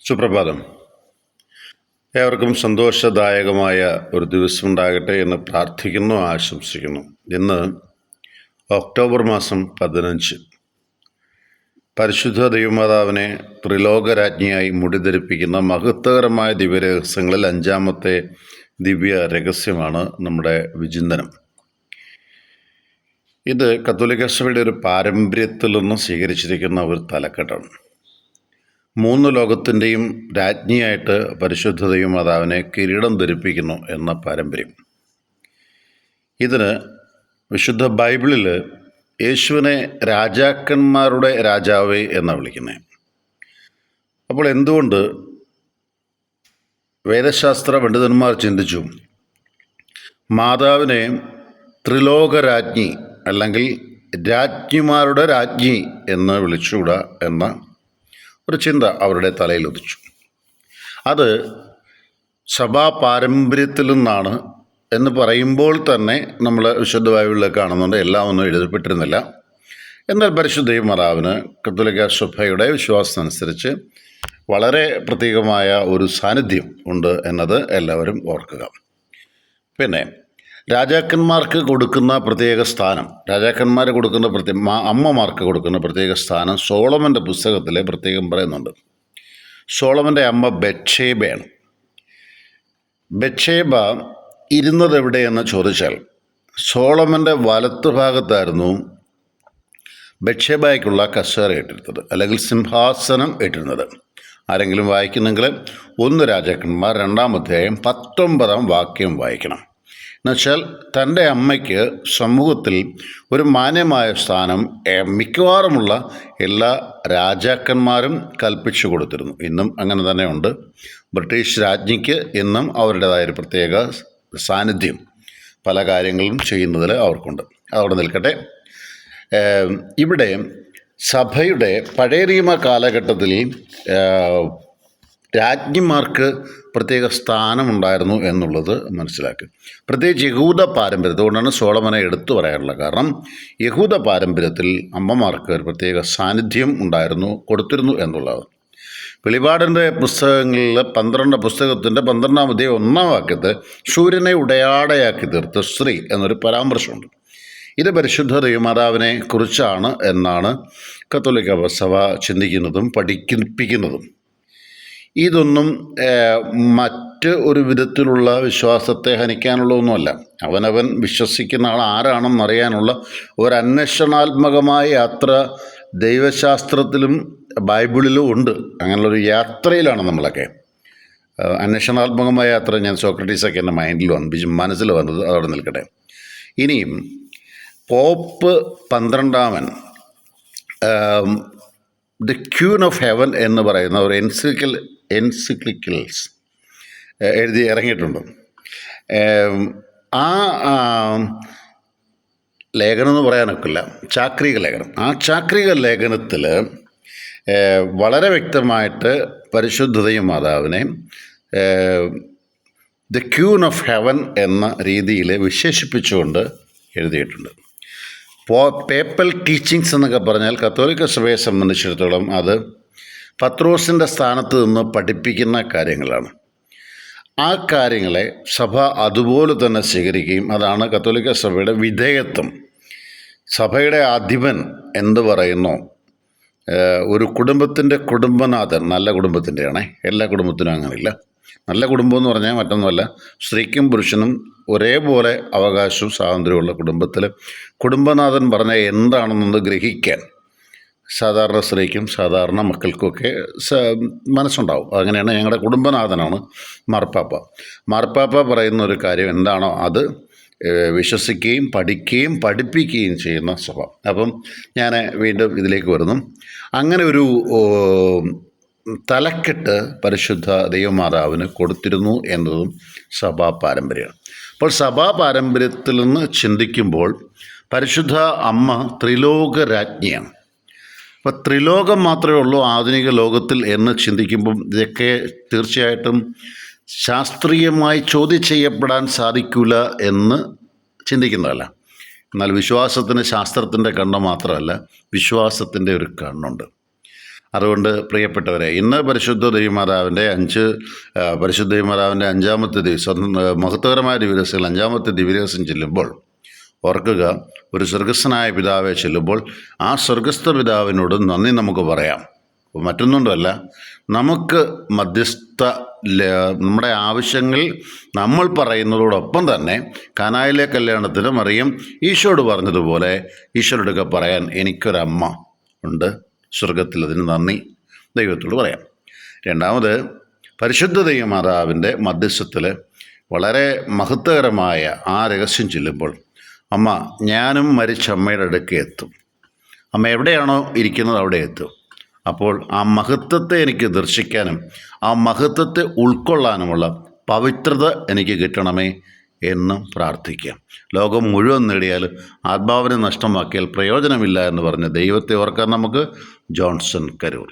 സുപ്രഭാതം. ഏവർക്കും സന്തോഷദായകമായ ഒരു ദിവസം ഉണ്ടാകട്ടെ എന്ന് പ്രാർത്ഥിക്കുന്നു, ആശംസിക്കുന്നു. ഇന്ന് ഒക്ടോബർ മാസം 15. പരിശുദ്ധ ദൈവമാതാവിനെ ത്രിലോകരാജ്ഞിയായി മുടിധരിപ്പിക്കുന്ന മഹത്വകരമായ ദിവ്യരഹസ്യങ്ങളിൽ 5-ാമത്തെ ദിവ്യ രഹസ്യമാണ് നമ്മുടെ വിചിന്തനം. ഇത് കത്തോലിക്ക സഭയുടെ ഒരു പാരമ്പര്യത്തിൽ നിന്ന് സ്വീകരിച്ചിരിക്കുന്ന ഒരു തലക്കെട്ടാണ്. 3 ലോകത്തിൻ്റെയും രാജ്ഞിയായിട്ട് പരിശുദ്ധ ദൈവമാതാവിനെ കിരീടം ധരിപ്പിക്കുന്നു എന്ന പാരമ്പര്യം. ഇതിന് വിശുദ്ധ ബൈബിളിൽ യേശുവിനെ രാജാക്കന്മാരുടെ രാജാവേ എന്നാണ് വിളിക്കുന്നത്. അപ്പോൾ എന്തുകൊണ്ട് വേദശാസ്ത്ര പണ്ഡിതന്മാർ ചിന്തിച്ചു മാതാവിനെ ത്രിലോകരാജ്ഞി അല്ലെങ്കിൽ രാജ്ഞിമാരുടെ രാജ്ഞി എന്ന് വിളിച്ചുകൂടാ എന്ന ഒരു ചിന്ത അവരുടെ തലയിൽ ഉദിച്ചു. അത് സഭാ പാരമ്പര്യത്തിൽ നിന്നാണ് എന്ന് പറയുമ്പോൾ തന്നെ നമ്മൾ വിശുദ്ധ ബൈബിളിൽ കാണുന്നുണ്ട്. എല്ലാം ഒന്നും എഴുതപ്പെട്ടിരുന്നില്ല. എന്നാൽ പരിശുദ്ധ ദൈവമാതാവിന് കത്തോലിക്ക സഭയുടെ വിശ്വാസമനുസരിച്ച് വളരെ പ്രത്യേകമായ ഒരു സാന്നിധ്യം ഉണ്ട് എന്നത് എല്ലാവരും ഓർക്കുക. പിന്നെ രാജാക്കന്മാർക്ക് കൊടുക്കുന്ന പ്രത്യേക സ്ഥാനം, രാജാക്കന്മാർ കൊടുക്കുന്ന അമ്മമാർക്ക് കൊടുക്കുന്ന പ്രത്യേക സ്ഥാനം സോളമൻ്റെ പുസ്തകത്തിൽ പ്രത്യേകം പറയുന്നുണ്ട്. സോളമൻ്റെ അമ്മ ബത്ശേബയാണ്. ബത്ശേബ ഇരുന്നത് എവിടെയെന്ന് ചോദിച്ചാൽ സോളമൻ്റെ വലത്ത് ഭാഗത്തായിരുന്നു ബത്ശേബയ്ക്കുള്ള കസേര ഇട്ടിരുന്നത്, അല്ലെങ്കിൽ സിംഹാസനം ഇട്ടിരുന്നത്. ആരെങ്കിലും വായിക്കുന്നെങ്കിൽ 1 രാജാക്കന്മാർ 2-ാം അധ്യായം 19-ാം വാക്യം വായിക്കണം. എന്നുവെച്ചാൽ തൻ്റെ അമ്മയ്ക്ക് സമൂഹത്തിൽ ഒരു മാന്യമായ സ്ഥാനം മിക്കവാറുമുള്ള എല്ലാ രാജാക്കന്മാരും കൽപ്പിച്ചു കൊടുത്തിരുന്നു. ഇന്നും അങ്ങനെ തന്നെ ഉണ്ട്. ബ്രിട്ടീഷ് രാജ്ഞിക്ക് ഇന്നും അവരുടേതായൊരു പ്രത്യേക സാന്നിധ്യം പല കാര്യങ്ങളും ചെയ്യുന്നതിൽ അവർക്കുണ്ട്. അതവിടെ നിൽക്കട്ടെ. ഇവിടെ സഭയുടെ പഴയ നിയമ കാലഘട്ടത്തിൽ രാജ്ഞിമാർക്ക് പ്രത്യേക സ്ഥാനമുണ്ടായിരുന്നു എന്നുള്ളത് മനസ്സിലാക്കുക. പ്രത്യേകിച്ച് യഹൂദ പാരമ്പര്യത്തിൽ, അതുകൊണ്ടാണ് സോളമനെ എടുത്തു പറയാനുള്ളത്. കാരണം യഹൂദ പാരമ്പര്യത്തിൽ അമ്മമാർക്ക് ഒരു പ്രത്യേക സാന്നിധ്യം കൊടുത്തിരുന്നു എന്നുള്ളത്. വെളിപാടിൻ്റെ പുസ്തകങ്ങളിൽ 12 പുസ്തകത്തിൻ്റെ 12-ാം അധ്യായം 1-ാം വാക്യത്ത് സൂര്യനെ ഉടയാടയാക്കി തീർത്ത സ്ത്രീ എന്നൊരു പരാമർശമുണ്ട്. ഇത് പരിശുദ്ധ ദൈവമാതാവിനെ കുറിച്ചാണ് എന്നാണ് കത്തോലിക്ക സഭ ചിന്തിക്കുന്നതും പഠിപ്പിക്കുന്നതും. ഇതൊന്നും മറ്റ് ഒരു വിധത്തിലുള്ള വിശ്വാസത്തെ ഹനിക്കാനുള്ള ഒന്നുമല്ല. അവനവൻ വിശ്വസിക്കുന്ന ആൾ ആരാണെന്നറിയാനുള്ള ഒരു അന്വേഷണാത്മകമായ യാത്ര ദൈവശാസ്ത്രത്തിലും ബൈബിളിലും ഉണ്ട്. അങ്ങനെയുള്ളൊരു യാത്രയിലാണ് നമ്മളൊക്കെ. അന്വേഷണാത്മകമായ യാത്ര ഞാൻ സോക്രട്ടീസൊക്കെ എൻ്റെ മനസ്സിൽ വന്നത് അതവിടെ നിൽക്കട്ടെ. ഇനിയും പോപ്പ് 12-ാമൻ ദ ക്യൂൻ ഓഫ് ഹെവൻ എന്ന് പറയുന്ന ഒരു എൻസിക്ലിക്കൽസ് എഴുതി ഇറങ്ങിയിട്ടുണ്ട്. ആ ലേഖനം എന്ന് പറയാനൊക്കില്ല, ചാക്രിക ലേഖനം. ആ ചാക്രിക ലേഖനത്തിൽ വളരെ വ്യക്തമായിട്ട് പരിശുദ്ധതയും മാതാവിനെ ദ ക്യൂൻ ഓഫ് ഹെവൻ എന്ന രീതിയിൽ വിശേഷിപ്പിച്ചുകൊണ്ട് എഴുതിയിട്ടുണ്ട്. പേപ്പൽ ടീച്ചിങ്സ് എന്നൊക്കെ പറഞ്ഞാൽ കത്തോലിക്ക സഭയെ സംബന്ധിച്ചിടത്തോളം അത് പത്രോസിൻ്റെ സ്ഥാനത്ത് നിന്ന് പഠിപ്പിക്കുന്ന കാര്യങ്ങളാണ്. ആ കാര്യങ്ങളെ സഭ അതുപോലെ തന്നെ സ്വീകരിക്കുകയും അതാണ് കത്തോലിക്ക സഭയുടെ വിധേയത്വം. സഭയുടെ അധിപൻ എന്ത് പറയുന്നു, ഒരു കുടുംബത്തിൻ്റെ കുടുംബനാഥൻ, നല്ല കുടുംബത്തിൻ്റെയാണേ, എല്ലാ കുടുംബത്തിനും അങ്ങനെയില്ല. നല്ല കുടുംബം എന്ന് പറഞ്ഞാൽ മറ്റൊന്നുമല്ല, സ്ത്രീക്കും പുരുഷനും ഒരേപോലെ അവകാശവും സ്വാതന്ത്ര്യമുള്ള കുടുംബത്തിൽ കുടുംബനാഥൻ പറഞ്ഞാൽ എന്താണെന്നത് ഗ്രഹിക്കാൻ സാധാരണ സ്ത്രീക്കും സാധാരണ മക്കൾക്കുമൊക്കെ മനസ്സുണ്ടാവും. അങ്ങനെയാണ് ഞങ്ങളുടെ കുടുംബനാഥനാണ് മാർപ്പാപ്പ പറയുന്ന ഒരു കാര്യം എന്താണോ അത് വിശ്വസിക്കുകയും പഠിക്കുകയും പഠിപ്പിക്കുകയും ചെയ്യുന്ന സഭ. അപ്പം ഞാൻ വീണ്ടും ഇതിലേക്ക് വരുന്നു. അങ്ങനെ ഒരു തലക്കെട്ട് പരിശുദ്ധ ദൈവമാതാവിന് കൊടുത്തിരുന്നു എന്നതും സഭാ പാരമ്പര്യമാണ്. അപ്പോൾ സഭാ പാരമ്പര്യത്തിൽ നിന്ന് ചിന്തിക്കുമ്പോൾ പരിശുദ്ധ അമ്മ ത്രിലോകരാജ്ഞിയാണ്. അപ്പോൾ ത്രിലോകം മാത്രമേ ഉള്ളൂ ആധുനിക ലോകത്തിൽ എന്ന് ചിന്തിക്കുമ്പം ഇതൊക്കെ തീർച്ചയായിട്ടും ശാസ്ത്രീയമായി ചോദ്യം ചെയ്യപ്പെടാൻ സാധിക്കില്ല എന്ന് ചിന്തിക്കുന്നതല്ല. എന്നാൽ വിശ്വാസത്തിന് ശാസ്ത്രത്തിൻ്റെ കണ്ണ് മാത്രമല്ല, വിശ്വാസത്തിൻ്റെ ഒരു കണ്ണുണ്ട്. അതുകൊണ്ട് പ്രിയപ്പെട്ടവരെ, ഇന്ന് പരിശുദ്ധ ദൈവമാതാവിൻ്റെ പരിശുദ്ധ ദൈവമാതാവിൻ്റെ 5-ാമത്തെ ദിവസം, മഹത്വകരമായ ദിവസം 5-ാമത്തെ ദിവസം ചെല്ലുമ്പോൾ ഓർക്കുക, ഒരു സ്വർഗസ്ഥനായ പിതാവെ ചെല്ലുമ്പോൾ ആ സ്വർഗസ്ഥ പിതാവിനോട് നന്ദി നമുക്ക് പറയാം. മറ്റൊന്നുകൊണ്ടല്ല, നമുക്ക് നമ്മുടെ ആവശ്യങ്ങൾ നമ്മൾ പറയുന്നതോടൊപ്പം തന്നെ കാനായിലെ കല്യാണത്തിന് മറിയം ഈശോയോട് പറഞ്ഞതുപോലെ ഈശോയോടൊക്കെ പറയാൻ എനിക്കൊരമ്മ ഉണ്ട് സ്വർഗത്തിൽ, അതിന് നന്ദി ദൈവത്തോട് പറയാം. രണ്ടാമത്, പരിശുദ്ധ ദൈവമാതാവിൻ്റെ മധ്യസ്ഥത്തിൽ വളരെ മഹത്വകരമായ ആ രഹസ്യം ചെല്ലുമ്പോൾ അമ്മ, ഞാനും മരിച്ച അമ്മയുടെ അടുക്ക് എത്തും. അമ്മ എവിടെയാണോ ഇരിക്കുന്നത് അവിടെ എത്തും. അപ്പോൾ ആ മഹത്വത്തെ എനിക്ക് ദർശിക്കാനും ആ മഹത്വത്തെ ഉൾക്കൊള്ളാനുമുള്ള പവിത്രത എനിക്ക് കിട്ടണമേ എന്നും പ്രാർത്ഥിക്കാം. ലോകം മുഴുവൻ നേടിയാലും ആത്മാവിനെ നഷ്ടമാക്കിയാൽ പ്രയോജനമില്ല എന്ന് പറഞ്ഞ് ദൈവത്തെ ഓർക്കാൻ നമുക്ക്. ജോൺസൺ, കരൂർ.